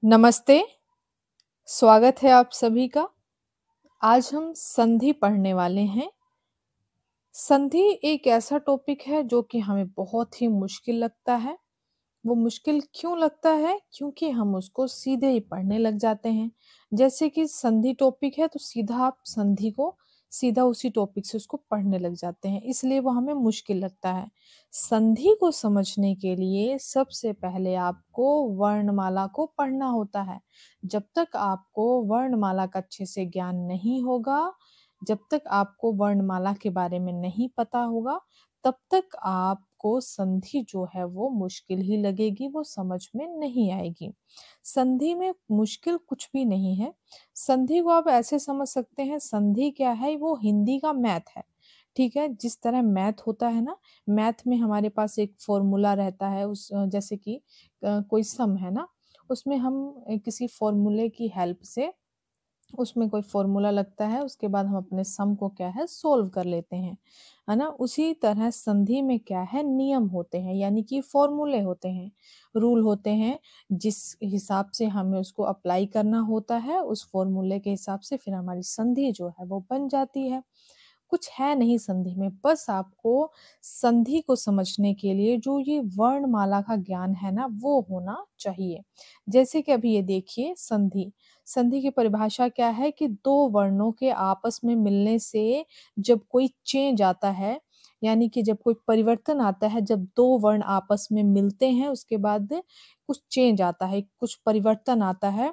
नमस्ते, स्वागत है आप सभी का। आज हम संधि पढ़ने वाले हैं। संधि एक ऐसा टॉपिक है जो कि हमें बहुत ही मुश्किल लगता है। वो मुश्किल क्यों लगता है? क्योंकि हम उसको सीधे ही पढ़ने लग जाते हैं। जैसे कि संधि टॉपिक है तो सीधा आप संधि को सीधा उसी टॉपिक से उसको पढ़ने लग जाते हैं, इसलिए वो हमें मुश्किल लगता है। संधि को समझने के लिए सबसे पहले आपको वर्णमाला को पढ़ना होता है। जब तक आपको वर्णमाला का अच्छे से ज्ञान नहीं होगा, जब तक आपको वर्णमाला के बारे में नहीं पता होगा, तब तक आपको संधि जो है वो मुश्किल ही लगेगी, वो समझ में नहीं आएगी। संधि में मुश्किल कुछ भी नहीं है। संधि को आप ऐसे समझ सकते हैं, संधि क्या है? वो हिंदी का मैथ है, ठीक है? जिस तरह मैथ होता है ना, मैथ में हमारे पास एक फ़ॉर्मूला रहता है जैसे कि कोई सम है ना, उसमें हम किसी फ़ॉर्मूले की हेल्प से उसमें कोई फ़ॉर्मूला लगता है, उसके बाद हम अपने सम को क्या है सॉल्व कर लेते हैं, है ना? उसी तरह संधि में क्या है नियम होते हैं, यानी कि फ़ॉर्मूले होते हैं, रूल होते हैं, जिस हिसाब से हमें उसको अप्लाई करना होता है, उस फ़ॉर्मूले के हिसाब से फिर हमारी संधि जो है वो बन जाती है। कुछ है नहीं संधि में, बस आपको संधि को समझने के लिए जो ये वर्णमाला का ज्ञान है ना, वो होना चाहिए। जैसे कि अभी ये देखिए संधि, संधि की परिभाषा क्या है कि 2 वर्णों के आपस में मिलने से जब कोई चेंज आता है, यानी कि जब कोई परिवर्तन आता है, जब 2 वर्ण आपस में मिलते हैं, उसके बाद कुछ चेंज आता है, कुछ परिवर्तन आता है,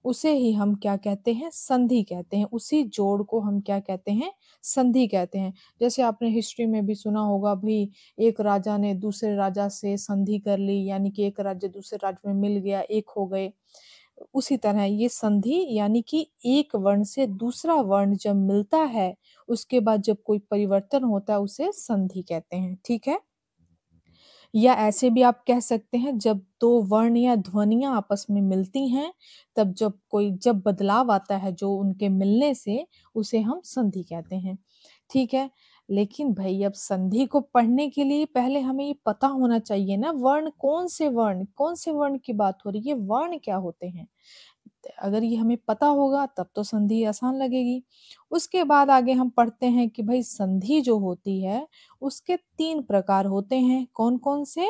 उसे ही हम क्या कहते हैं? संधि कहते हैं। उसी जोड़ को हम क्या कहते हैं? संधि कहते हैं। जैसे आपने हिस्ट्री में भी सुना होगा भई, एक राजा ने दूसरे राजा से संधि कर ली, यानी कि एक राज्य दूसरे राज्य में मिल गया, एक हो गए। उसी तरह ये संधि यानी कि एक वर्ण से दूसरा वर्ण जब मिलता है, उसके बाद जब कोई परिवर्तन होता है, उसे संधि कहते हैं, ठीक है? या ऐसे भी आप कह सकते हैं जब 2 वर्ण या ध्वनियाँ आपस में मिलती हैं, तब जब बदलाव आता है जो उनके मिलने से, उसे हम संधि कहते हैं, ठीक है? लेकिन भई अब संधि को पढ़ने के लिए पहले हमें ये पता होना चाहिए ना कौन से वर्ण की बात हो रही है, वर्ण क्या होते हैं? अगर ये हमें पता होगा तब तो संधि आसान लगेगी। उसके बाद आगे हम पढ़ते हैं कि भई संधि जो होती है, उसके 3 प्रकार होते हैं। कौन-कौन से?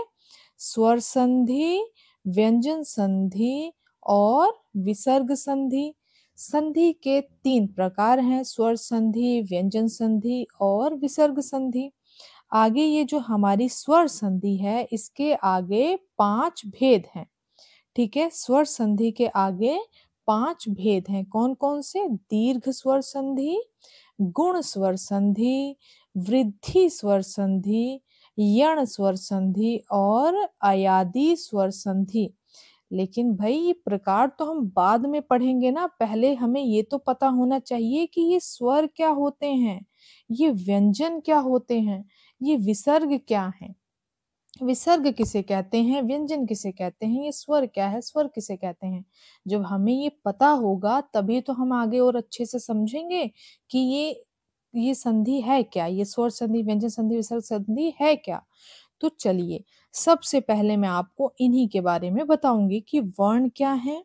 स्वर संधि, व्यंजन संधि और विसर्ग संधि। संधि के 3 प्रकार हैं, स्वर संधि, व्यंजन संधि और विसर्ग संधि। आगे ये जो हमारी स्वर संधि है, इसके आगे 5 भेद हैं। ठीक है? स्वर संधि के आगे 5 भेद हैं। कौन-कौन से? दीर्घ स्वर संधि, गुण स्वर संधि, वृद्धि स्वर संधि, यण स्वर संधि और अयादी स्वर संधि। लेकिन भई ये प्रकार तो हम बाद में पढ़ेंगे ना, पहले हमें ये तो पता होना चाहिए कि ये स्वर क्या होते हैं, ये व्यंजन क्या होते हैं, ये विसर्ग क्या हैं। विसर्ग किसे कहते हैं, व्यंजन किसे कहते हैं, ये स्वर क्या है, स्वर किसे कहते हैं। जब हमें ये पता होगा तभी तो हम आगे और अच्छे से समझेंगे कि ये संधि है क्या, ये स्वर संधि, व्यंजन संधि, विसर्ग संधि है क्या। तो चलिए, सबसे पहले मैं आपको इन्हीं के बारे में बताऊंगी कि वर्ण क्या है,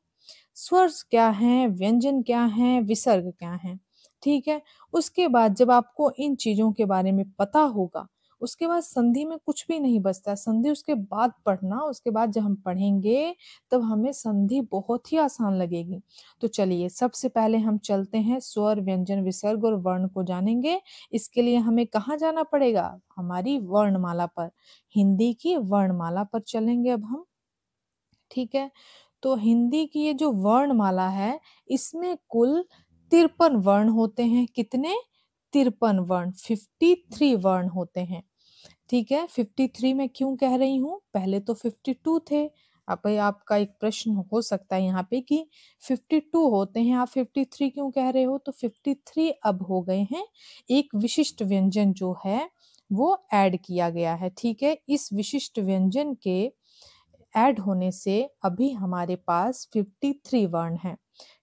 स्वर क्या है, व्यंजन क्या है, विसर्ग क्या है, ठीक है? उसके बाद जब आपको इन चीज़ों के बारे में पता होगा, उसके बाद संधि में कुछ भी नहीं बचता, संधि उसके बाद पढ़ना, उसके बाद जब हम पढ़ेंगे, तब हमें संधि बहुत ही आसान लगेगी। तो चलिए, सबसे पहले हम चलते हैं स्वर, व्यंजन, विसर्ग और वर्ण को जानेंगे। इसके लिए हमें कहाँ जाना पड़ेगा? हमारी वर्णमाला पर, हिंदी की वर्णमाला पर चलेंगे अब हम, ठीक है? तो हिंदी की ये जो वर्णमाला है, इसमें कुल 53 वर्ण होते हैं। कितने? 53 वर्ण, 53 वर्ण होते हैं। ठीक है? 53 मैं क्यों कह रही हूँ? पहले तो 52 थे। अब आपका एक प्रश्न हो सकता है यहाँ पे कि 52 होते हैं, आप 53 क्यों कह रहे हो? तो 53 अब हो गए हैं। एक विशिष्ट व्यंजन जो है, वो ऐड किया गया है, ठीक है? इस विशिष्ट व्यंजन के ऐड होने से अभी हमारे पास 53 वर्ण हैं,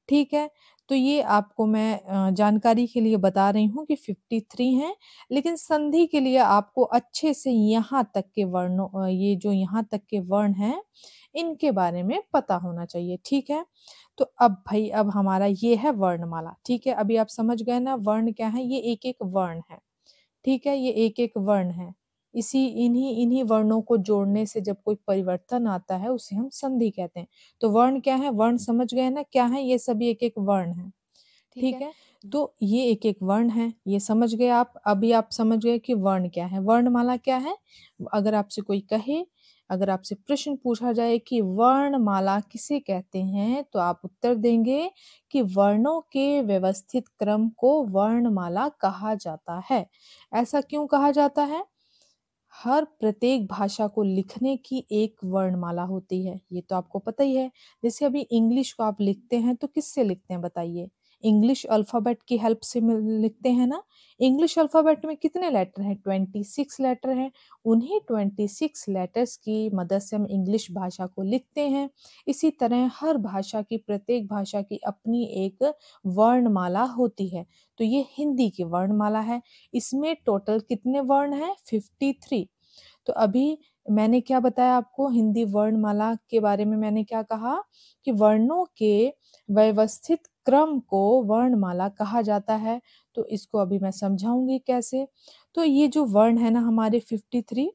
ठीक है? तो ये आपको मैं जानकारी के लिए बता रही हूँ कि 53 हैं, लेकिन संधि के लिए आपको अच्छे से यहाँ तक के ये जो यहाँ तक के वर्ण हैं, इनके बारे में पता होना चाहिए, ठीक है? तो अब हमारा ये है वर्णमाला, ठीक है? अभी आप समझ गए ना वर्ण क्या है? ये एक-एक वर्ण है, ठीक है? ये एक-एक वर्ण है। इन्हीं इन्हीं वर्णों को जोड़ने से जब कोई परिवर्तन आता है, उसे हम संधि कहते हैं। तो वर्ण क्या है? वर्ण समझ गए ना क्या है? ये सभी एक-एक वर्ण हैं, ठीक ठीक है। है? तो ये एक-एक वर्ण है, ये समझ गए आप। अभी आप समझ गए कि वर्ण क्या है, वर्णमाला क्या है? अगर आपसे कोई कहे, अगर आपसे प्रश्न पूछा जाए कि वर्णमाला किसे कहते हैं, तो आप उत्तर देंगे कि वर्णों के व्यवस्थित क्रम को वर्णमाला कहा जाता है। ऐसा क्यों कहा जाता है? हर प्रत्येक भाषा को लिखने की एक वर्णमाला होती है, ये तो आपको पता ही है। जैसे अभी इंग्लिश को आप लिखते हैं तो किससे लिखते हैं बताइए? इंग्लिश अल्फ़ाबेट की हेल्प से लिखते हैं ना? इंग्लिश अल्फ़ाबेट में कितने लेटर हैं? 26 लेटर हैं। उन्हीं 26 लेटर्स की मदद से हम इंग्लिश भाषा को लिखते हैं। इसी तरह हर भाषा की प्रत्येक भाषा की अपनी एक वर्णमाला होती है। तो ये हिंदी की वर्णमाला है। इसमें टोटल कितने वर्ण हैं? 53। तो अभी मैंने क्या बताया आपको हिंदी वर्णमाला के बारे में मैंने क्या कहा कि वर्णों के व्यवस्थित क्रम को वर्णमाला कहा जाता है। तो इसको अभी मैं समझाऊंगी कैसे। तो ये जो वर्ण है ना हमारे 53,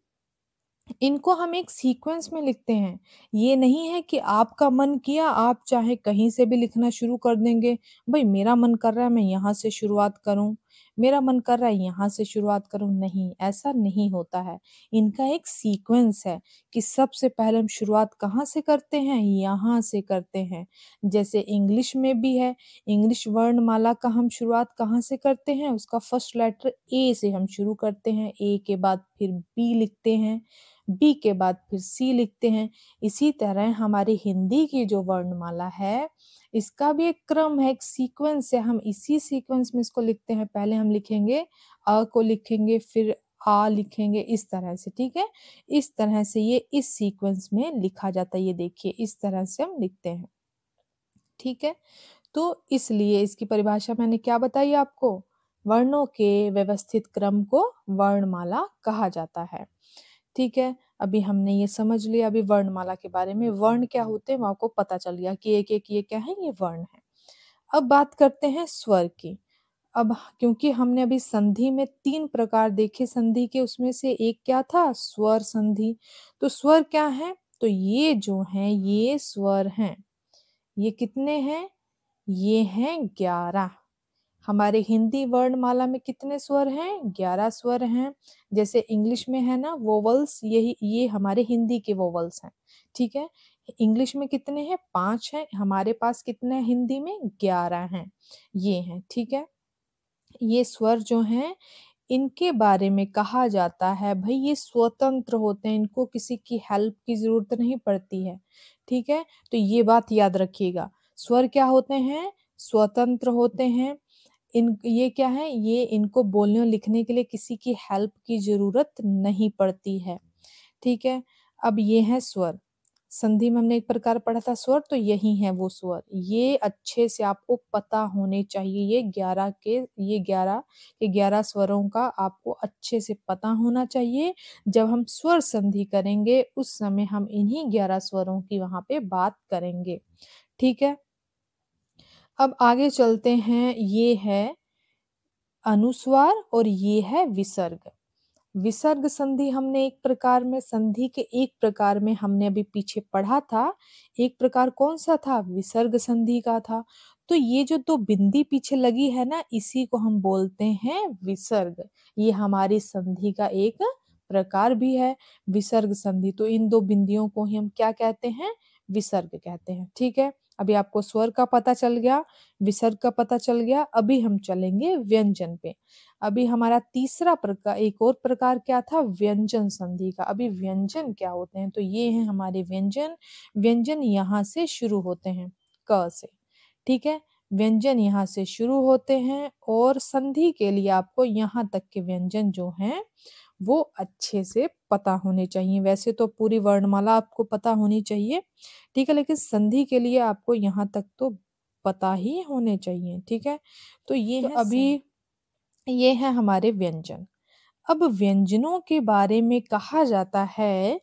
इनको हम एक सीक्वेंस में लिखते हैं। ये नहीं है कि आपका मन किया आप चाहे कहीं से भी लिखना शुरू कर देंगे। भई मेरा मन कर रहा है मैं यहाँ से शुरुआत करूँ, मेरा मन कर रहा है यहाँ से शुरुआत करूँ, नहीं, ऐसा नहीं होता है। इनका एक सीक्वेंस है कि सबसे पहले हम शुरुआत कहाँ से करते हैं? यहाँ से करते हैं। जैसे इंग्लिश में भी है, इंग्लिश वर्णमाला का हम शुरुआत कहाँ से करते हैं? उसका फर्स्ट लेटर ए से हम शुरू करते हैं, ए के बाद फिर बी लिखते हैं, बी के बाद फिर सी लिखते हैं। इसी तरह हमारी हिंदी की जो वर्णमाला है, इसका भी एक क्रम है, एक सीक्वेंस है, हम इसी सीक्वेंस में इसको लिखते हैं। पहले हम लिखेंगे अ को लिखेंगे, फिर आ लिखेंगे इस तरह से, ठीक है? इस तरह से ये इस सीक्वेंस में लिखा जाता है, ये देखिए इस तरह से हम लिखते हैं, ठीक है? तो इसलिए इसकी परिभाषा मैंने क्या बताई आपको? वर्णों के व्यवस्थित क्रम को वर्णमाला कहा जाता है। ठीक है, अभी हमने ये समझ लिया अभी वर्णमाला के बारे में। वर्ण क्या होते हैं वो आपको पता चल गया कि एक-एक ये क्या है? ये वर्ण है। अब बात करते हैं स्वर की। अब क्योंकि हमने अभी संधि में 3 प्रकार देखे संधि के, उसमें से एक क्या था? स्वर संधि। तो स्वर क्या है? तो ये जो हैं ये स्वर हैं। ये कितने हैं? ये हैं 11। हमारे हिंदी वर्णमाला में कितने स्वर हैं? 11 स्वर हैं। जैसे इंग्लिश में है ना वोवल्स, यही ये हमारे हिंदी के वोवल्स हैं, ठीक है? इंग्लिश में कितने हैं? 5 हैं, हमारे पास कितने हैं हिंदी में? 11 हैं, ये हैं, ठीक है? ये स्वर जो हैं, इनके बारे में कहा जाता है भई ये स्वतंत्र होते हैं, इनको किसी की हेल्प की ज़रूरत नहीं पड़ती है, ठीक है? तो ये बात याद रखिएगा। स्वर क्या होते हैं? स्वतंत्र होते हैं। ये क्या है? ये इनको बोलने और लिखने के लिए किसी की हेल्प की ज़रूरत नहीं पड़ती है, ठीक है? अब ये हैं स्वर। संधि में हमने एक प्रकार पढ़ा था स्वर, तो यही हैं वो स्वर। ये अच्छे से आपको पता होने चाहिए, ये 11 के 11 स्वरों का आपको अच्छे से पता होना चाहिए। जब हम स्वर संधि करेंगे, उस समय हम इन्हीं 11 स्वरों की वहाँ पे बात करेंगे, ठीक है? अब आगे चलते हैं, ये है अनुस्वार और ये है विसर्ग। विसर्ग संधि हमने एक प्रकार में संधि के एक प्रकार में हमने अभी पीछे पढ़ा था। एक प्रकार कौन-सा था? विसर्ग संधि का था। तो ये जो 2 बिंदी पीछे लगी है ना, इसी को हम बोलते हैं विसर्ग। ये हमारी संधि का एक प्रकार भी है, विसर्ग संधि। तो इन 2 बिंदियों को ही हम क्या कहते हैं? विसर्ग कहते हैं, ठीक है? अभी आपको स्वर का पता चल गया, विसर्ग का पता चल गया, अभी हम चलेंगे व्यंजन पे। अभी हमारा तीसरा प्रकार, एक और प्रकार क्या था? व्यंजन संधि का। अभी व्यंजन क्या होते हैं? तो ये हैं हमारे व्यंजन। व्यंजन यहाँ से शुरू होते हैं, क से, ठीक है? व्यंजन यहाँ से शुरू होते हैं और संधि के लिए आपको यहाँ तक के व्यंजन जो हैं, वो अच्छे से पता होने चाहिए। वैसे तो पूरी वर्णमाला आपको पता होनी चाहिए, ठीक है? लेकिन संधि के लिए आपको यहाँ तक तो पता ही होने चाहिए, ठीक है? तो ये तो है अभी ये है हमारे व्यंजन। अब व्यंजनों के बारे में कहा जाता है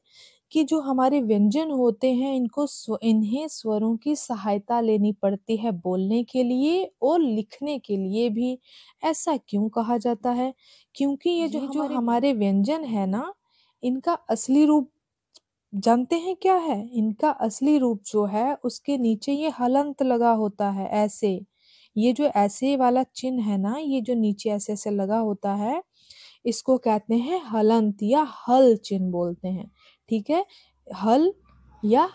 कि जो हमारे व्यंजन होते हैं इन्हें स्वरों की सहायता लेनी पड़ती है बोलने के लिए और लिखने के लिए भी। ऐसा क्यों कहा जाता है? क्योंकि ये जो हमारे व्यंजन है ना, इनका असली रूप जानते हैं क्या है? इनका असली रूप जो है उसके नीचे ये हलंत लगा होता है ऐसे। ये जो ऐसे वाला चिन्ह है ना, ये जो नीचे ऐसे-ऐसे लगा होता है, इसको कहते हैं हलंत या हल चिन्ह बोलते हैं, ठीक है? हल या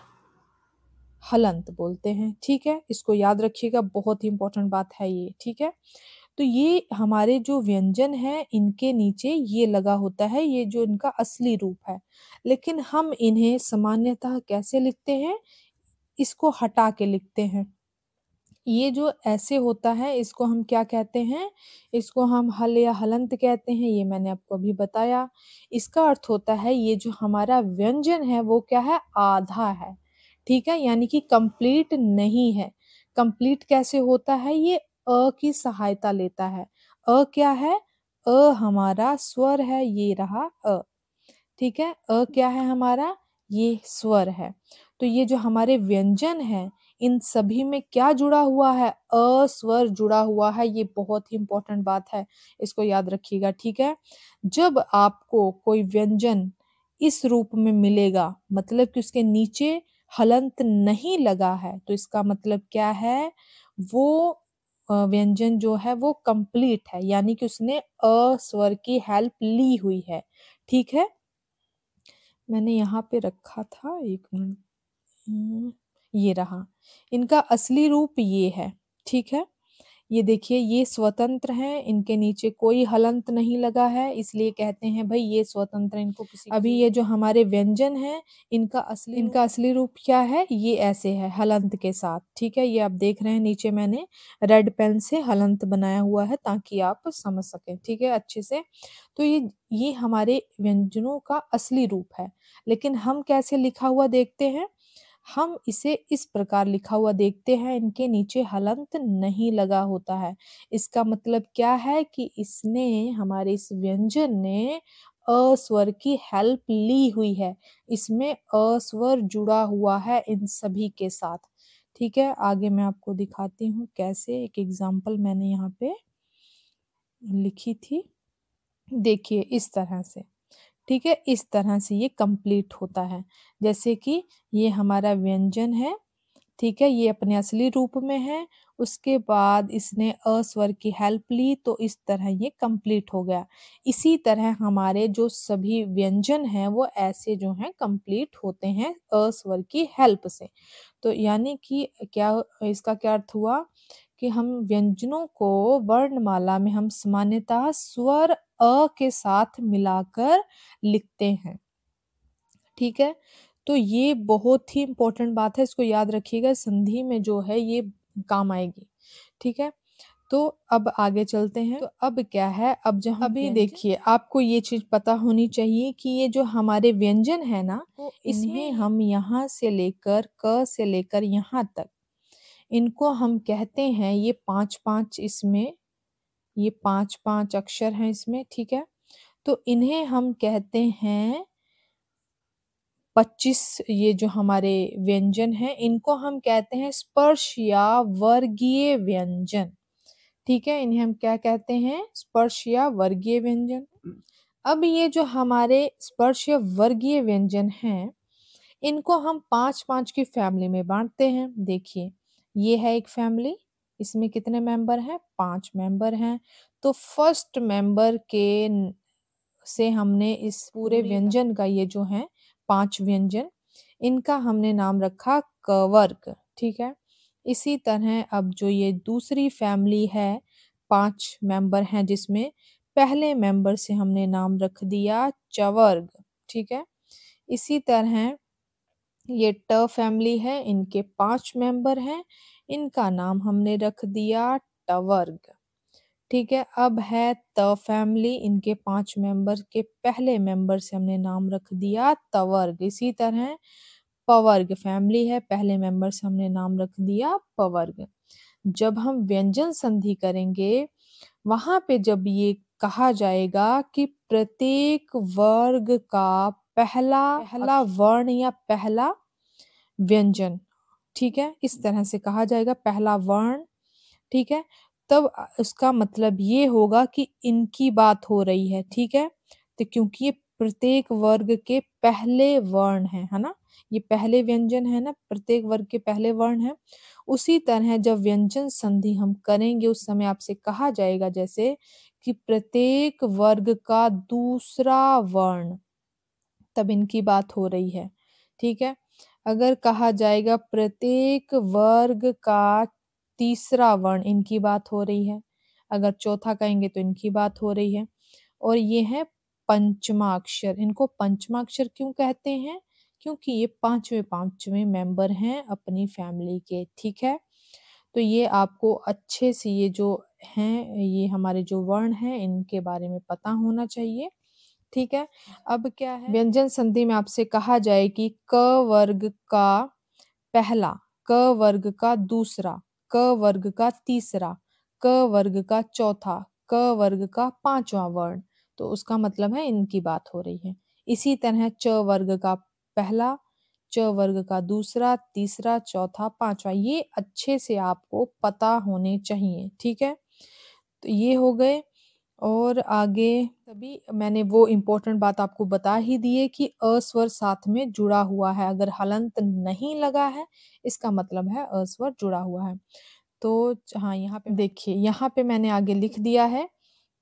हलंत बोलते हैं, ठीक है? इसको याद रखिएगा, बहुत ही इम्पोर्टेंट बात है ये, ठीक है? तो ये हमारे जो व्यंजन हैं, इनके नीचे ये लगा होता है, ये जो इनका असली रूप है। लेकिन हम इन्हें सामान्यतः कैसे लिखते हैं? इसको हटा के लिखते हैं। ये जो ऐसे होता है, इसको हम क्या कहते हैं? इसको हम हल या हलंत कहते हैं, ये मैंने आपको अभी बताया। इसका अर्थ होता है ये जो हमारा व्यंजन है वो क्या है? आधा है, ठीक है? यानी कि कंप्लीट नहीं है। कंप्लीट कैसे होता है? ये की सहायता लेता है। क्या है? हमारा स्वर है, ये रहा ठीक है? क्या है हमारा? ये स्वर है। तो ये जो हमारे व्यंजन हैं, इन सभी में क्या जुड़ा हुआ है? स्वर जुड़ा हुआ है, ये बहुत ही इम्पोर्टेंट बात है, इसको याद रखिएगा, ठीक है? जब आपको कोई व्यंजन इस रूप में मिलेगा, मतलब कि उसके नीचे हलंत नहीं लगा है, तो इसका मतलब क्या है? वो व्यंजन जो है वो कंप्लीट है, यानी कि उसने स्वर की हेल्प ली हुई है, ठीक है? मैंने यहाँ पे रखा था 1 मिनट ये रहा। इनका असली रूप ये है, ठीक है? ये देखिए ये स्वतंत्र हैं, इनके नीचे कोई हलंत नहीं लगा है, इसलिए कहते हैं भई ये स्वतंत्र हैं, इनको किसी अभी ये जो हमारे व्यंजन हैं, इनका असली रूप क्या है? ये ऐसे है हलंत के साथ, ठीक है? ये आप देख रहे हैं नीचे मैंने रेड पेन से हलंत बनाया हुआ है ताकि आप समझ सकें, ठीक है? अच्छे से। तो ये हमारे व्यंजनों का असली रूप है, लेकिन हम कैसे लिखा हुआ देखते हैं? हम इसे इस प्रकार लिखा हुआ देखते हैं, इनके नीचे हलंत नहीं लगा होता है। इसका मतलब क्या है कि इसने हमारे इस व्यंजन ने स्वर की हेल्प ली हुई है। इसमें स्वर जुड़ा हुआ है इन सभी के साथ। ठीक है? आगे मैं आपको दिखाती हूँ कैसे एक एग्ज़ाम्पल मैंने यहाँ पे लिखी थी। देखिए इस तरह से। ठीक है? इस तरह से ये कंप्लीट होता है। जैसे कि ये हमारा व्यंजन है, ठीक है? ये अपने असली रूप में है, उसके बाद इसने स्वर की हेल्प ली तो इस तरह ये कंप्लीट हो गया। इसी तरह हमारे जो सभी व्यंजन हैं वो ऐसे जो हैं कंप्लीट होते हैं स्वर की हेल्प से। तो यानी कि क्या इसका क्या अर्थ हुआ कि हम व्यंजनों को वर्णमाला में हम सामान्यतः स्वर के साथ मिलाकर लिखते हैं। ठीक है? तो ये बहुत ही इम्पोर्टेंट बात है, इसको याद रखिएगा संधि में जो है ये काम आएगी। ठीक है? तो अब आगे चलते हैं। तो अब क्या है, अब जब हम अभी देखिए आपको ये चीज़ पता होनी चाहिए कि ये जो हमारे व्यंजन है ना, तो इन्हें हम यहाँ से लेकर क से लेकर यहाँ तक, इनको हम कहते हैं ये 5-5 इसमें, ये 5-5 अक्षर हैं इसमें, ठीक है? तो इन्हें हम कहते हैं 25 ये जो हमारे व्यंजन हैं, इनको हम कहते हैं स्पर्श या वर्गीय व्यंजन, ठीक है? इन्हें हम क्या कहते हैं? स्पर्श या वर्गीय व्यंजन। अब ये जो हमारे स्पर्श या वर्गीय व्यंजन हैं, इनको हम 5-5 की फैमिली में बाँटते हैं। देखिए, ये है एक फैमिली, इसमें कितने मेंबर हैं? 5 मेंबर हैं। तो फर्स्ट मेंबर के न से हमने इस पूरे व्यंजन का ये जो हैं 5 व्यंजन, इनका हमने नाम रखा क वर्ग, ठीक है? इसी तरह अब जो ये दूसरी फैमिली है, 5 मेंबर हैं जिसमें पहले मेंबर से हमने नाम रख दिया च वर्ग, ठीक है? इसी तरह ये ट फैमिली है, इनके 5 मेंबर हैं, इनका नाम हमने रख दिया ट वर्ग। ठीक है, अब है त फैमिली, इनके 5 मेंबर के पहले मेंबर से हमने नाम रख दिया त वर्ग। इसी तरह पवर्ग फैमिली है, पहले मेंबर से हमने नाम रख दिया पवर्ग। जब हम व्यंजन संधि करेंगे, वहां पे जब ये कहा जाएगा कि प्रत्येक वर्ग का पहला पहला वर्ण या पहला व्यंजन, ठीक है, इस तरह से कहा जाएगा पहला वर्ण, ठीक है, तब उसका मतलब ये होगा कि इनकी बात हो रही है, ठीक है। तो क्योंकि ये प्रत्येक वर्ग के पहले वर्ण है ना, ये पहले व्यंजन है ना, प्रत्येक वर्ग के पहले वर्ण है। उसी तरह जब व्यंजन संधि हम करेंगे उस समय आपसे कहा जाएगा जैसे कि प्रत्येक वर्ग का दूसरा वर्ण, तब इनकी बात हो रही है, ठीक है। अगर कहा जाएगा प्रत्येक वर्ग का तीसरा वर्ण, इनकी बात हो रही है। अगर चौथा कहेंगे तो इनकी बात हो रही है। और ये है पंचमा अक्षर। इनको पंचमा अक्षर क्यों कहते हैं? क्योंकि ये पांचवें पांचवें मेंबर हैं अपनी फैमिली के, ठीक है। तो ये आपको अच्छे से ये जो हैं, ये हमारे जो वर्ण हैं इनके बारे में पता होना चाहिए, ठीक है। अब क्या है, व्यंजन संधि में आपसे कहा जाए कि क वर्ग का पहला, क वर्ग का दूसरा, क वर्ग का तीसरा, क वर्ग का चौथा, क वर्ग का पांचवा वर्ण, तो उसका मतलब है इनकी बात हो रही है। इसी तरह च वर्ग का पहला, च वर्ग का दूसरा, तीसरा, चौथा, पांचवा, ये अच्छे से आपको पता होने चाहिए, ठीक है। तो ये हो गए। और आगे तभी मैंने वो इम्पोर्टेंट बात आपको बता ही दी है कि अ स्वर साथ में जुड़ा हुआ है। अगर हलंत नहीं लगा है इसका मतलब है अ स्वर जुड़ा हुआ है। तो हाँ, यहाँ पे देखिए, यहाँ पे मैंने आगे लिख दिया है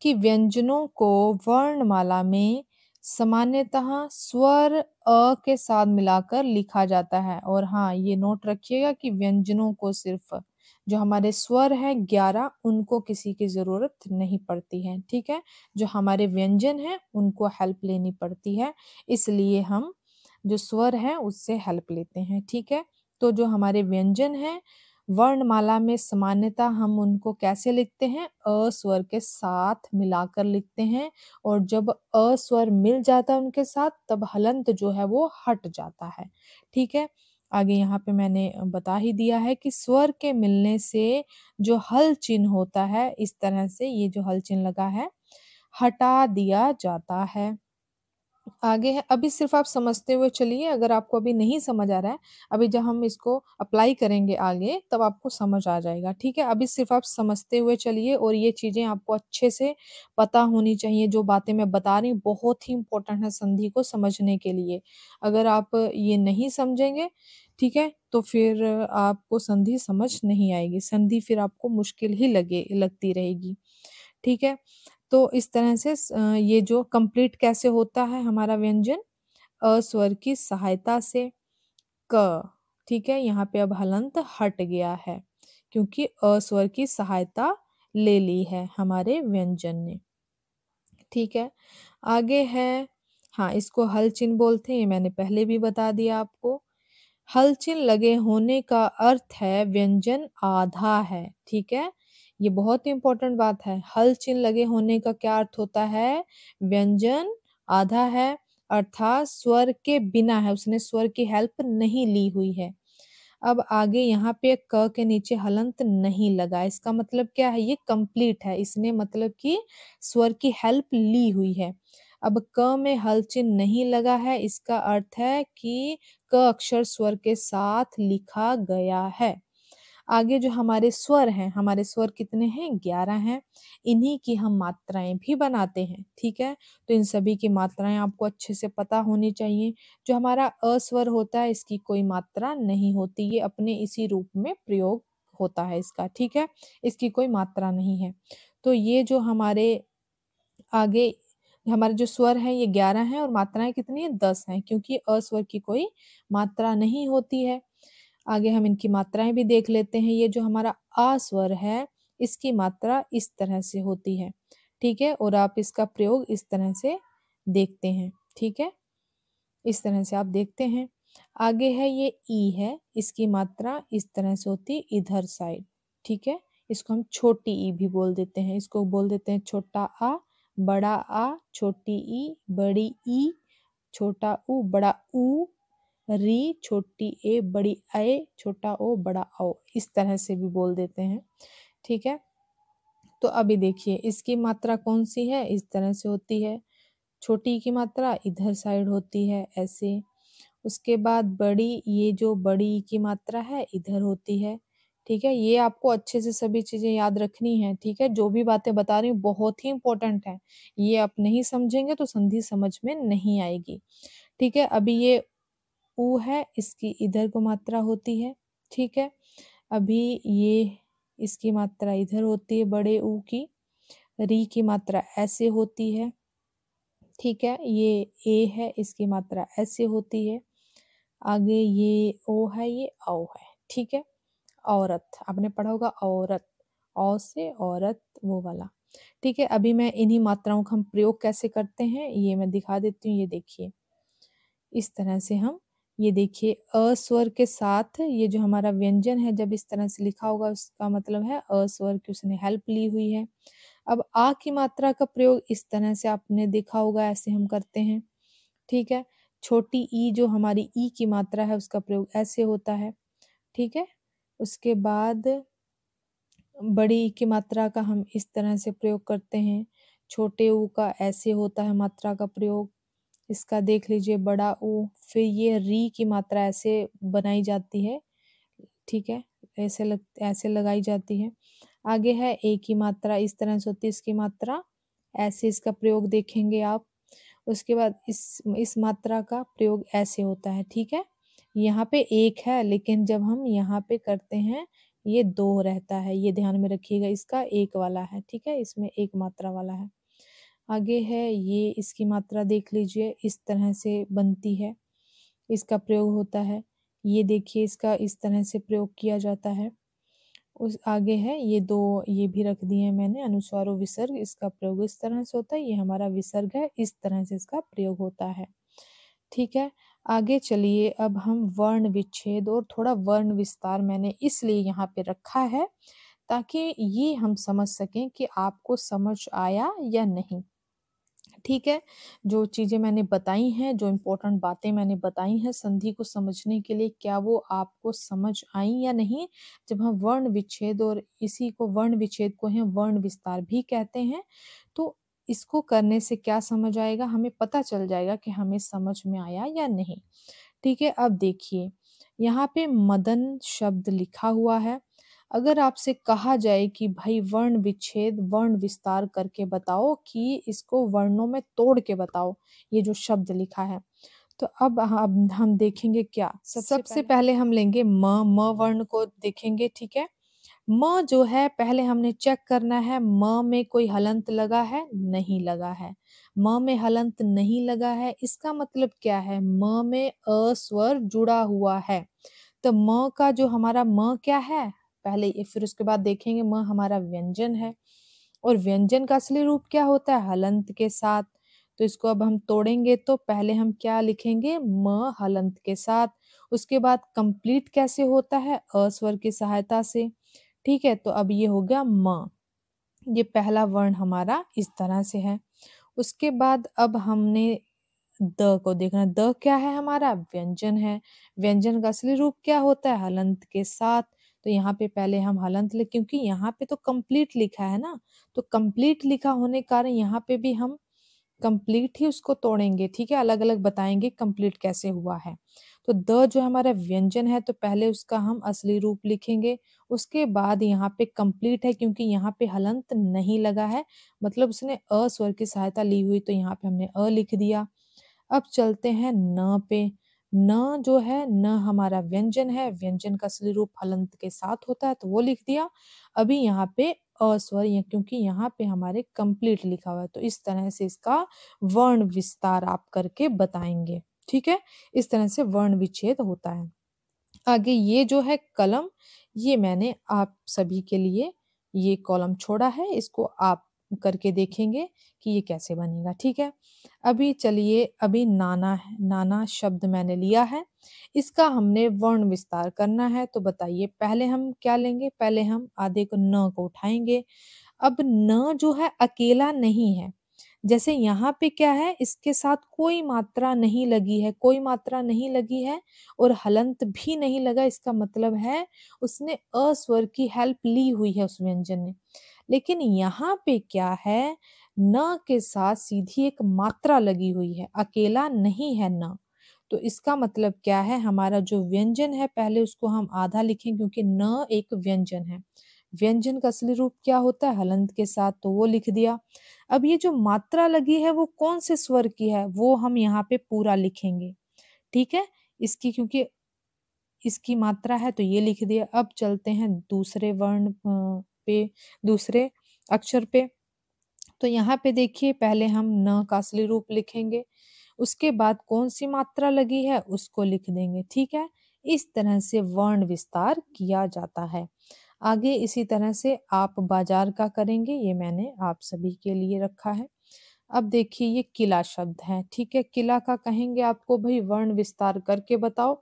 कि व्यंजनों को वर्णमाला में सामान्यतः स्वर अ के साथ मिलाकर लिखा जाता है। और हाँ, ये नोट रखिएगा कि व्यंजनों को सिर्फ जो हमारे स्वर है 11, उनको किसी की जरूरत नहीं पड़ती है, ठीक है। जो हमारे व्यंजन है उनको हेल्प लेनी पड़ती है, इसलिए हम जो स्वर है उससे हेल्प लेते हैं, ठीक है। तो जो हमारे व्यंजन है वर्णमाला में सामान्यतः हम उनको कैसे लिखते हैं? अ स्वर के साथ मिलाकर लिखते हैं। और जब अ स्वर मिल जाता है उनके साथ तब हलंत जो है वो हट जाता है, ठीक है। आगे यहाँ पे मैंने बता ही दिया है कि स्वर के मिलने से जो हल चिन्ह होता है, इस तरह से ये जो हल चिन्ह लगा है हटा दिया जाता है। आगे है, अभी सिर्फ आप समझते हुए चलिए, अगर आपको अभी नहीं समझ आ रहा है, अभी जब हम इसको अप्लाई करेंगे आगे तब आपको समझ आ जाएगा, ठीक है। अभी सिर्फ आप समझते हुए चलिए और ये चीजें आपको अच्छे से पता होनी चाहिए। जो बातें मैं बता रही हूँ बहुत ही इंपॉर्टेंट है संधि को समझने के लिए। अगर आप ये नहीं समझेंगे, ठीक है, तो फिर आपको संधि समझ नहीं आएगी, संधि फिर आपको मुश्किल ही लगती रहेगी, ठीक है। तो इस तरह से ये जो कंप्लीट कैसे होता है हमारा व्यंजन, अ स्वर की सहायता से क, ठीक है। यहाँ पे अब हलंत हट गया है क्योंकि अ स्वर की सहायता ले ली है हमारे व्यंजन ने, ठीक है। आगे है, हाँ, इसको हल चिन्ह बोलते हैं, ये मैंने पहले भी बता दिया आपको। हल चिन्ह लगे होने का अर्थ है व्यंजन आधा है, ठीक है। ये बहुत इंपॉर्टेंट बात है। हल चिन्ह लगे होने का क्या अर्थ होता है? व्यंजन आधा है, अर्थात स्वर के बिना है, उसने स्वर की हेल्प नहीं ली हुई है। अब आगे यहाँ पे क के नीचे हलंत नहीं लगा, इसका मतलब क्या है? ये कंप्लीट है, इसने मतलब कि स्वर की हेल्प ली हुई है। अब क में हल चिन्ह नहीं लगा है, इसका अर्थ है कि क अक्षर स्वर के साथ लिखा गया है। आगे जो हमारे स्वर हैं, हमारे स्वर कितने हैं? 11 हैं। इन्हीं की हम मात्राएं भी बनाते हैं, ठीक है। तो इन सभी की मात्राएं आपको अच्छे से पता होनी चाहिए। जो हमारा अ स्वर होता है इसकी कोई मात्रा नहीं होती, ये अपने इसी रूप में प्रयोग होता है इसका, ठीक है। इसकी कोई मात्रा नहीं है। तो ये जो हमारे आगे हमारे जो स्वर हैं ये 11 हैं और मात्राएं कितनी है? 10 हैं, क्योंकि अ स्वर की कोई मात्रा नहीं होती है। आगे हम इनकी मात्राएं भी देख लेते हैं। ये जो हमारा आ स्वर है इसकी मात्रा इस तरह से होती है, ठीक है। और आप इसका प्रयोग इस तरह से देखते हैं, ठीक है। इस तरह से आप देखते हैं। आगे है ये ई है, इसकी मात्रा इस तरह से होती है इधर साइड, ठीक है। इसको हम छोटी ई भी बोल देते हैं, इसको बोल देते हैं छोटा आ, बड़ा आ, छोटी ई, बड़ी ई, छोटा ऊ, बड़ा ऊ, री छोटी ए बड़ी ए छोटा ओ बड़ा औ, इस तरह से भी बोल देते हैं। ठीक है, तो अभी देखिए इसकी मात्रा कौन सी है, इस तरह से होती है। छोटी ई की मात्रा इधर साइड होती है ऐसे। उसके बाद बड़ी, ये जो बड़ी ई की मात्रा है इधर होती है। ठीक है, ये आपको अच्छे से सभी चीजें याद रखनी है। ठीक है, जो भी बातें बता रही हूँ बहुत ही इंपॉर्टेंट है, ये आप नहीं समझेंगे तो संधि समझ में नहीं आएगी। ठीक है, अभी ये ऊ है, इसकी इधर को मात्रा होती है। ठीक है, अभी ये इसकी मात्रा इधर होती है बड़े ऊ की। री की मात्रा ऐसे होती है। ठीक है, ये ए है, इसकी मात्रा ऐसे होती है। आगे ये ओ है, ये औ है। ठीक है, औरत आपने पढ़ा होगा, औरत, औ से औरत वो वाला। ठीक है, अभी मैं इन्हीं मात्राओं का हम प्रयोग कैसे करते हैं ये मैं दिखा देती हूँ। ये देखिए इस तरह से हम, ये देखिए अ स्वर के साथ ये जो हमारा व्यंजन है जब इस तरह से लिखा होगा उसका मतलब है अ स्वर की उसने हेल्प ली हुई है। अब आ की मात्रा का प्रयोग इस तरह से आपने देखा होगा, ऐसे हम करते हैं। ठीक है, छोटी ई जो हमारी ई की मात्रा है उसका प्रयोग ऐसे होता है। ठीक है, उसके बाद बड़ी ई की मात्रा का हम इस तरह से प्रयोग करते हैं। छोटे ऊ का ऐसे होता है मात्रा का प्रयोग। इसका देख लीजिए बड़ा ऊ, फिर ये री की मात्रा ऐसे बनाई जाती है। ठीक है, ऐसे लगाई जाती है। आगे है ए की मात्रा, इस तरह से होती है इसकी मात्रा, ऐसे इसका प्रयोग देखेंगे आप। उसके बाद इस मात्रा का प्रयोग ऐसे होता है। ठीक है, यहाँ पे एक है लेकिन जब हम यहाँ पे करते हैं ये दो रहता है, ये ध्यान में रखिएगा, इसका एक वाला है। ठीक है, इसमें एक मात्रा वाला है। आगे है ये, इसकी मात्रा देख लीजिए इस तरह से बनती है, इसका प्रयोग होता है। ये देखिए इसका इस तरह से प्रयोग किया जाता है। उस आगे है ये दो, ये भी रख दिए हैं मैंने, अनुस्वार और विसर्ग, इसका प्रयोग इस तरह से होता है। ये हमारा विसर्ग है, इस तरह से इसका प्रयोग होता है। ठीक है, आगे चलिए अब हम वर्ण विच्छेद और थोड़ा वर्ण विस्तार मैंने इसलिए यहाँ पे रखा है ताकि ये हम समझ सकें कि आपको समझ आया या नहीं। ठीक है, जो चीज़ें मैंने बताई हैं, जो इम्पोर्टेंट बातें मैंने बताई हैं संधि को समझने के लिए, क्या वो आपको समझ आई या नहीं? जब हम वर्ण विच्छेद और इसी को वर्ण विच्छेद को हम वर्ण विस्तार भी कहते हैं, तो इसको करने से क्या समझ आएगा? हमें पता चल जाएगा कि हमें समझ में आया या नहीं। ठीक है, अब देखिए यहाँ पे मदन शब्द लिखा हुआ है। अगर आपसे कहा जाए कि भाई वर्ण विच्छेद, वर्ण विस्तार करके बताओ कि इसको वर्णों में तोड़ के बताओ, ये जो शब्द लिखा है, तो अब हम देखेंगे क्या? सबसे पहले हम लेंगे म वर्ण को देखेंगे। ठीक है, म जो है पहले हमने चेक करना है, म में कोई हलंत लगा है? नहीं लगा है। म में हलंत नहीं लगा है, इसका मतलब क्या है? म में अ स्वर जुड़ा हुआ है। तो म का जो हमारा म क्या है? पहले ये, फिर उसके बाद देखेंगे म हमारा व्यंजन है, और व्यंजन का असली रूप क्या होता है? हलंत के साथ। तो इसको अब हम तोड़ेंगे तो पहले हम क्या लिखेंगे? म हलंत के साथ। उसके बाद कंप्लीट कैसे होता है? अ स्वर की सहायता से। ठीक है, तो अब ये हो गया म, ये पहला वर्ण हमारा इस तरह से है। उसके बाद अब हमने द को देखना, द क्या है? हमारा व्यंजन है। व्यंजन का असली रूप क्या होता है? हलंत के साथ। तो यहाँ पे पहले हम हलंत लिख, क्योंकि यहाँ पे तो कंप्लीट लिखा है ना, तो कंप्लीट लिखा होने के कारण यहाँ पे भी हम कंप्लीट ही उसको तोड़ेंगे। ठीक है, अलग अलग बताएंगे कंप्लीट कैसे हुआ है। तो द जो हमारा व्यंजन है तो पहले उसका हम असली रूप लिखेंगे। उसके बाद यहाँ पे कंप्लीट है क्योंकि यहाँ पे हलंत नहीं लगा है, मतलब उसने अ स्वर की सहायता ली हुई, तो यहाँ पे हमने अ लिख दिया। अब चलते हैं न पे। न जो है, न हमारा व्यंजन है, व्यंजन का असली रूप हलंत के साथ होता है तो वो लिख दिया। अभी यहाँ पे अस्वर, क्योंकि यहाँ पे हमारे कंप्लीट लिखा हुआ है, तो इस तरह से इसका वर्ण विस्तार आप करके बताएंगे। ठीक है, इस तरह से वर्ण विच्छेद होता है। आगे ये जो है कलम, ये मैंने आप सभी के लिए ये कॉलम छोड़ा है, इसको आप करके देखेंगे कि ये कैसे बनेगा। ठीक है, अभी चलिए, अभी नाना है, नाना शब्द मैंने लिया है, इसका हमने वर्ण विस्तार करना है। तो बताइए पहले हम क्या लेंगे? पहले हम आधे को न को उठाएंगे। अब न जो है अकेला नहीं है, जैसे यहाँ पे क्या है, इसके साथ कोई मात्रा नहीं लगी है, कोई मात्रा नहीं लगी है और हलंत भी नहीं लगा, इसका मतलब है उसने अ स्वर की हेल्प ली हुई है उस व्यंजन ने। लेकिन यहाँ पे क्या है, न के साथ सीधी एक मात्रा लगी हुई है, अकेला नहीं है न। तो इसका मतलब क्या है, हमारा जो व्यंजन है पहले उसको हम आधा लिखें क्योंकि न एक व्यंजन है। व्यंजन का असली रूप क्या होता है, हलंत के साथ, तो वो लिख दिया। अब ये जो मात्रा लगी है वो कौन से स्वर की है, वो हम यहाँ पे पूरा लिखेंगे। ठीक है, इसकी क्योंकि इसकी मात्रा है तो ये लिख दिया। अब चलते हैं दूसरे वर्ण पे, दूसरे अक्षर पे। तो यहाँ पे देखिए पहले हम न का असली रूप लिखेंगे, उसके बाद कौन सी मात्रा लगी है उसको लिख देंगे। ठीक है, इस तरह से वर्ण विस्तार किया जाता है। आगे इसी तरह से आप बाजार का करेंगे, ये मैंने आप सभी के लिए रखा है। अब देखिए ये किला शब्द है, ठीक है, किला का कहेंगे आपको भाई वर्ण विस्तार करके बताओ।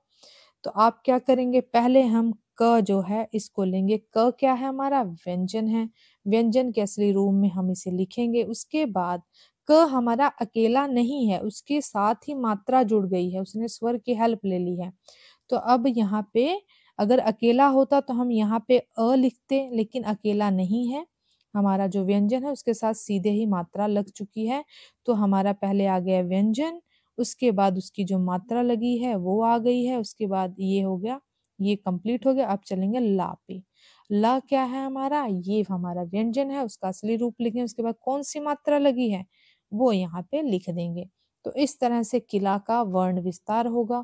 तो आप क्या करेंगे, पहले हम क जो है इसको लेंगे। क क्या है, हमारा व्यंजन है, व्यंजन के असली रूप में हम इसे लिखेंगे। उसके बाद क हमारा अकेला नहीं है, उसके साथ ही मात्रा जुड़ गई है, उसने स्वर की हेल्प ले ली है। तो अब यहाँ पे अगर अकेला होता तो हम यहाँ पे अ लिखते, लेकिन अकेला नहीं है, हमारा जो व्यंजन है उसके साथ सीधे ही मात्रा लग चुकी है। तो हमारा पहले आ गया व्यंजन, उसके बाद उसकी जो मात्रा लगी है वो आ गई है, उसके बाद ये हो गया, ये कंप्लीट हो गया। अब चलेंगे ला पे। ला क्या है हमारा, ये हमारा व्यंजन है, उसका असली रूप लिखेंगे, उसके बाद कौन सी मात्रा लगी है वो यहाँ पे लिख देंगे। तो इस तरह से किला का वर्ण विस्तार होगा।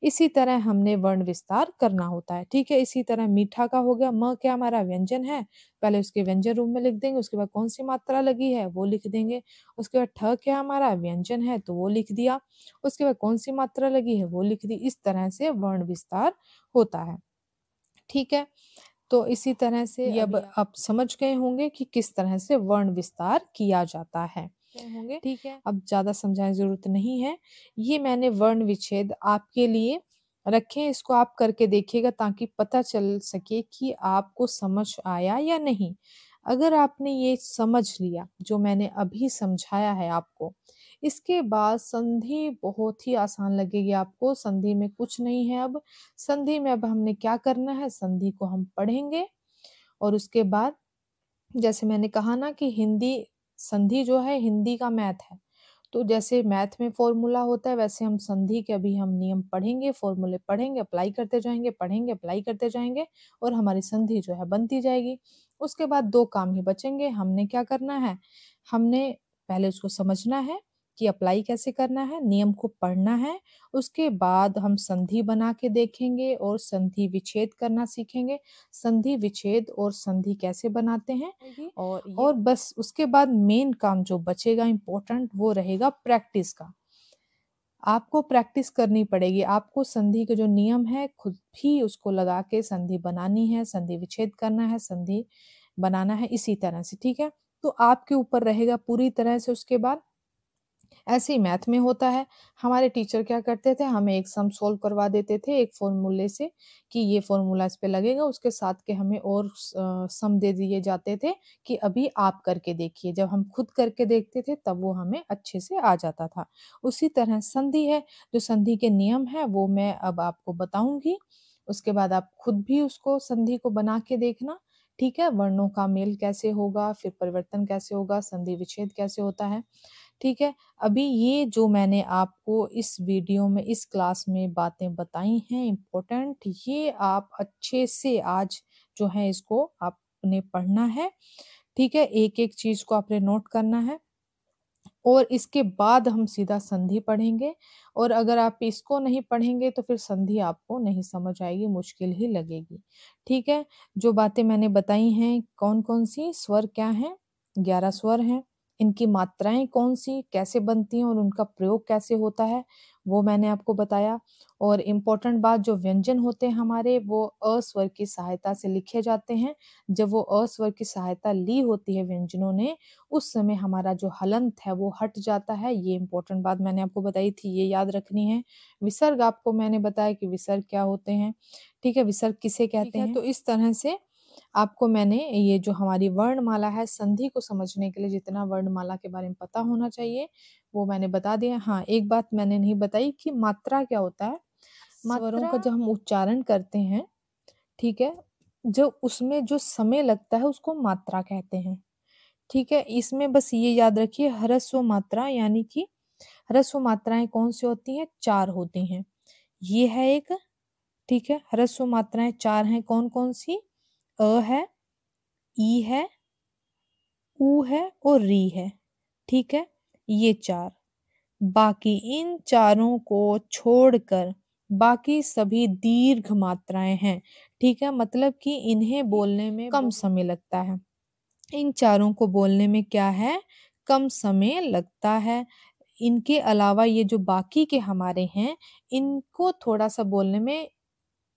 इसी तरह हमने वर्ण विस्तार करना होता है। ठीक है, इसी तरह मीठा का हो गया। म क्या हमारा व्यंजन है, पहले उसके व्यंजन रूप में लिख देंगे, उसके बाद कौन सी मात्रा लगी है वो लिख देंगे। उसके बाद ठ क्या हमारा व्यंजन है तो वो लिख दिया, उसके बाद कौन सी मात्रा लगी है वो लिख दी। इस तरह से वर्ण विस्तार होता है। ठीक है, तो इसी तरह से ये अब आप समझ गए होंगे कि किस तरह से वर्ण विस्तार किया जाता है। गए होंगे, ठीक है, अब ज्यादा समझाने की जरूरत नहीं है। ये मैंने वर्ण विच्छेद आपके लिए रखे हैं, इसको आप करके देखिएगा ताकि पता चल सके कि आपको समझ आया या नहीं। अगर आपने ये समझ लिया जो मैंने अभी समझाया है आपको, इसके बाद संधि बहुत ही आसान लगेगी आपको। संधि में कुछ नहीं है, अब संधि में अब हमने क्या करना है, संधि को हम पढ़ेंगे और उसके बाद जैसे मैंने कहा ना कि हिंदी संधि जो है हिंदी का मैथ है, तो जैसे मैथ में फॉर्मूला होता है वैसे हम संधि के अभी हम नियम पढ़ेंगे, फॉर्मूले पढ़ेंगे, अप्लाई करते जाएंगे, पढ़ेंगे, अप्लाई करते जाएंगे और हमारी संधि जो है बनती जाएगी। उसके बाद दो काम ही बचेंगे। हमने क्या करना है, हमने पहले उसको समझना है कि अप्लाई कैसे करना है, नियम को पढ़ना है। उसके बाद हम संधि बना के देखेंगे और संधि विच्छेद करना सीखेंगे। संधि विच्छेद और संधि कैसे बनाते हैं, और बस उसके बाद मेन काम जो बचेगा इम्पोर्टेंट वो रहेगा प्रैक्टिस का। आपको प्रैक्टिस करनी पड़ेगी, आपको संधि के जो नियम है खुद भी उसको लगा के संधि बनानी है, संधि विच्छेद करना है, संधि बनाना है, इसी तरह से। ठीक है, तो आपके ऊपर रहेगा पूरी तरह से। उसके बाद ऐसे ही मैथ में होता है, हमारे टीचर क्या करते थे, हमें एक सम सोल्व करवा देते थे एक फॉर्मूले से कि ये फॉर्मूला इस पे लगेगा, उसके साथ के हमें और सम दे दिए जाते थे कि अभी आप करके देखिए। जब हम खुद करके देखते थे तब वो हमें अच्छे से आ जाता था। उसी तरह संधि है, जो संधि के नियम है वो मैं अब आपको बताऊंगी। उसके बाद आप खुद भी उसको संधि को बना के देखना। ठीक है, वर्णों का मेल कैसे होगा, फिर परिवर्तन कैसे होगा, संधि विच्छेद कैसे होता है। ठीक है, अभी ये जो मैंने आपको इस वीडियो में इस क्लास में बातें बताई हैं इम्पोर्टेंट, ये आप अच्छे से आज जो है इसको आपने पढ़ना है। ठीक है, एक एक चीज को आपने नोट करना है और इसके बाद हम सीधा संधि पढ़ेंगे। और अगर आप इसको नहीं पढ़ेंगे तो फिर संधि आपको नहीं समझ आएगी, मुश्किल ही लगेगी। ठीक है, जो बातें मैंने बताई हैं, कौन कौन सी स्वर क्या हैं, 11 स्वर हैं, इनकी मात्राएं कौन सी कैसे बनती हैं और उनका प्रयोग कैसे होता है वो मैंने आपको बताया। और इम्पोर्टेंट बात, जो व्यंजन होते हैं हमारे वो अ स्वर की सहायता से लिखे जाते हैं। जब वो अ स्वर की सहायता ली होती है व्यंजनों ने, उस समय हमारा जो हलंत है वो हट जाता है। ये इम्पोर्टेंट बात मैंने आपको बताई थी, ये याद रखनी है। विसर्ग आपको मैंने बताया कि विसर्ग क्या होते हैं। ठीक है, विसर्ग किसे कहते हैं। तो इस तरह से आपको मैंने ये जो हमारी वर्णमाला है, संधि को समझने के लिए जितना वर्णमाला के बारे में पता होना चाहिए, वो मैंने बता दिया। हाँ, एक बात मैंने नहीं बताई कि मात्रा क्या होता है? स्वरों का जब हम उच्चारण करते हैं, ठीक है? जो उसमें जो समय लगता है उसको मात्रा कहते हैं, ठीक है? इसमें बस ये याद रखिए ह्रस्व मात्रा यानी कि ह्रस्व मात्राएँ कौन-सी होती हैं? 4 होती हैं। ये है एक, ठीक है? ह्रस्व मात्राएँ 4 हैं, कौन-कौन सी? अ है, ई है, ऊ है और री है, ठीक है? ये 4। बाकी इन चारों को छोड़कर बाकी सभी दीर्घ मात्राएँ हैं, ठीक है? मतलब कि इन्हें बोलने में कम समय लगता है। इन चारों को बोलने में क्या है? कम समय लगता है। इनके अलावा ये जो बाकी के हमारे हैं, इनको थोड़ा-सा बोलने में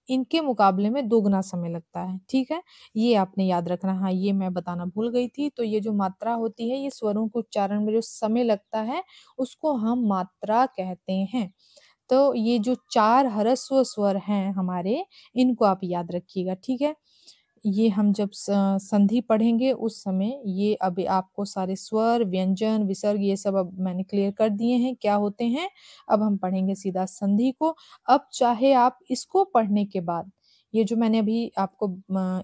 इनके मुकाबले में दोगुना समय लगता है, ठीक है? ये आपने याद रखना। हाँ, ये मैं बताना भूल गई थी। तो ये जो मात्रा होती है, ये स्वरों के उच्चारण में जो समय लगता है, उसको हम मात्रा कहते हैं। तो ये जो 4 ह्रस्व स्वर हैं हमारे, इनको आप याद रखिएगा, ठीक है? ये हम जब संधि पढ़ेंगे उस समय ये अभी आपको सारे स्वर, व्यंजन, विसर्ग ये सब अब मैंने क्लियर कर दिए हैं, क्या होते हैं। अब हम पढ़ेंगे सीधा संधि को। अब चाहे आप इसको पढ़ने के बाद, ये जो मैंने अभी आपको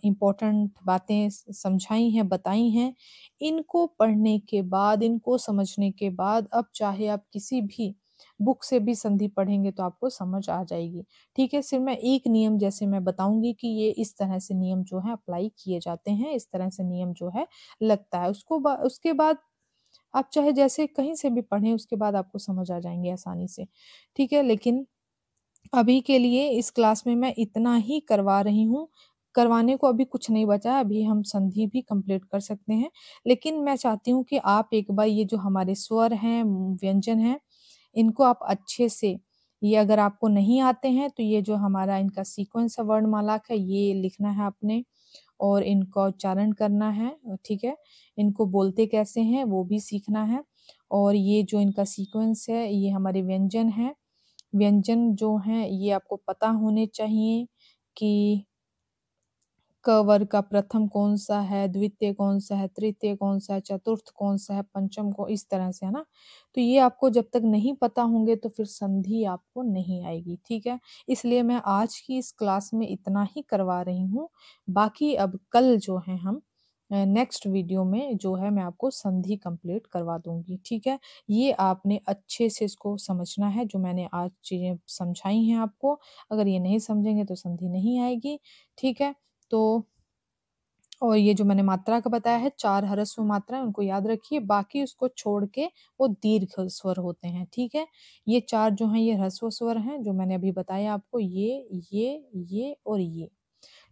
इम्पोर्टेंट बातें समझाई हैं, बताई हैं, इनको पढ़ने के बाद, इनको समझने के बाद अब चाहे आप किसी भी बुक से भी संधि पढ़ेंगे तो आपको समझ आ जाएगी। ठीक है, सिर्फ मैं एक नियम जैसे मैं बताऊँगी कि ये इस तरह से नियम जो है अप्लाई किए जाते हैं, इस तरह से नियम जो है लगता है। उसके बाद आप चाहे जैसे कहीं से भी पढ़ें उसके बाद आपको समझ आ जाएँगे आसानी से। ठीक है, लेकिन अभी के लिए इस क्लास में मैं इतना ही करवा रही हूँ। करवाने को अभी कुछ नहीं बचा है, अभी हम संधि भी कंप्लीट कर सकते हैं। लेकिन मैं चाहती हूँ कि आप एक बार ये जो हमारे स्वर हैं, व्यंजन हैं, इनको आप अच्छे से ये अगर आपको नहीं आते हैं तो ये जो हमारा इनका सीक्वेंस है वर्णमाला का ये लिखना है आपने और इनका उच्चारण करना है, ठीक है? इनको बोलते कैसे हैं वो भी सीखना है और ये जो इनका सीक्वेंस है ये हमारे व्यंजन हैं। व्यंजन जो हैं ये आपको पता होने चाहिए कि क वर्ग का प्रथम कौन-सा है, द्वितीय कौन-सा है, तृतीय कौन-सा है, चतुर्थ कौन-सा है, पंचम को इस तरह से, है ना? तो ये आपको जब तक नहीं पता होंगे तो फिर संधि आपको नहीं आएगी, ठीक है? इसलिए मैं आज की इस क्लास में इतना ही करवा रही हूँ। बाकी अब कल जो है हम नेक्स्ट वीडियो में जो है मैं आपको संधि कंप्लीट करवा दूँगी, ठीक है? ये आपने अच्छे से इसको समझना है जो मैंने आज चीज़ें समझाई हैं आपको। अगर ये नहीं समझेंगे तो संधि नहीं आएगी, ठीक है? तो और ये जो मैंने मात्रा का बताया है 4 ह्रस्व मात्राएँ उनको याद रखिए, बाकी उसको छोड़ के वो दीर्घ स्वर होते हैं, ठीक है? ये 4 जो हैं ये ह्रस्व स्वर हैं जो मैंने अभी बताया आपको ये और ये,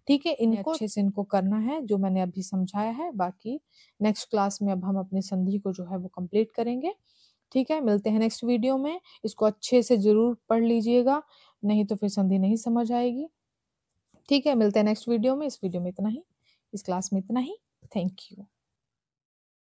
ठीक है? इनको अच्छे से इनको करना है जो मैंने अभी समझाया है, बाकी नेक्स्ट क्लास में अब हम अपनी संधि को जो है वो कंप्लीट करेंगे, ठीक है? मिलते हैं नेक्स्ट वीडियो में, इसको अच्छे से ज़रूर पढ़ लीजिएगा, नहीं तो फिर संधि नहीं समझ आएगी। ठीक है, मिलते हैं नेक्स्ट वीडियो में। इस वीडियो में इतना ही, इस क्लास में इतना ही। Thank you.